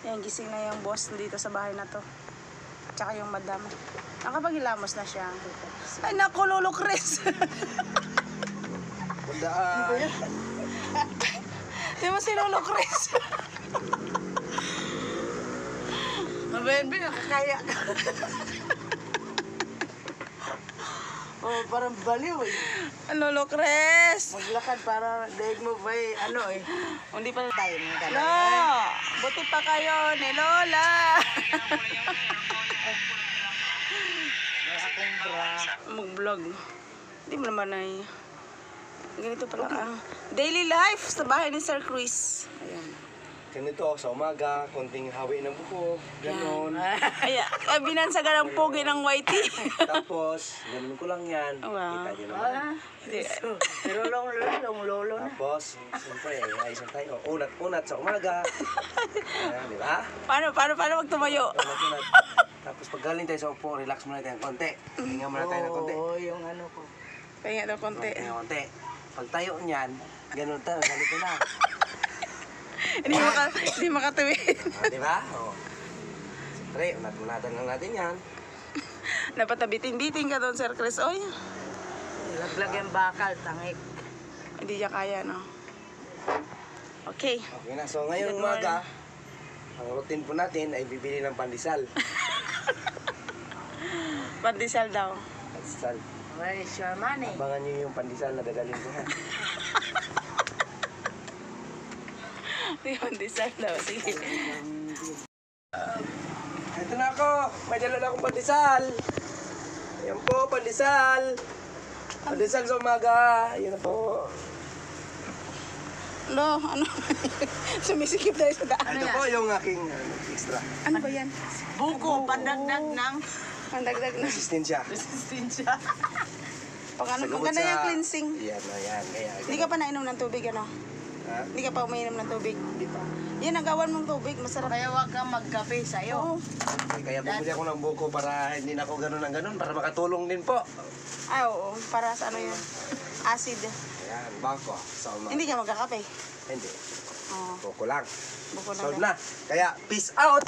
Yan, gising na yung boss dito sa bahay na to. Tsaka yung madam. Nakapaghilamos na siya. Ay naku, Lolo Chris! Pundaan. Di mo si Lolo Chris? Mabayan ba, nakakaya ka. Oh, parang baliw eh. Lolo Chris! Maglakad para daig mo ba eh, ano eh. Hindi pa tayo ng No! Buti pa kayo ni Lola! akong bra. Mag-vlog. Hindi mo naman ay... Ganito pala daily life sa bahay ni Sir Chris. Ayan. Ganito ako sa umaga, konting hawi ng buhok, ganon. Ay, binansagan ang pogi ng whitey. Tapos, ganon ko lang yan. Wow. Kita nyo naman. Pero lolo na. Tapos, siyempre, ayos na tayo. Unat sa umaga. Di ba? Paano magtumayo? Unat. Tapos pag galing tayo sa upo, relax muna tayo ng konti. Hinga muna tayo ng konti. Oo, yung ano ko. Pahinga daw konti. Hinga konti. Pag tayo niyan, ganon tayo, galit na. Hindi makatuwid. Di ba? Oo. Siyempre, unat-unatan lang natin yan. Napatabitin-bitin ka doon, Sir Chris. Oy, Laglag yung bakal, tangik. hindi niya kaya, no? Okay. Okay na. So ngayong umaga, ang routine po natin ay bibili ng pandesal. Pandesal daw. Pandesal. Where is your money? Abangan nyo yung pandesal na dadalhin ko ha. Pandesal daw. Sige. Ito na ako. May dala na akong pandesal. Ayan po, pandesal. Pandesal sa umaga. Ayan na po. Lo, ano? Sumisikip tayo sa daan. Ito po yung aking extra. Ano ba yan? Buko, pandagdag ng Ang dagdag na. Resistensya. resistensya. Maganda yung cleansing. Yan na yan. Kaya, Hindi ka pa nainom ng tubig, ano? Ha? Hindi ka pa umiinom ng tubig. Hindi pa. Yan, nagawan mong tubig. Masarap. Kaya wag kang magkape sa'yo. Oo. Kaya bumili ako ng buko para hindi na ako ganun ng ganun. Para makatulong din po. Ay, oo. Para sa ano yun? Acid. Ayan, bako. Sa umaga. Hindi ka magkakape. Hindi. Oo. Buko lang. Buko na Solve lang. na. Kaya, peace out!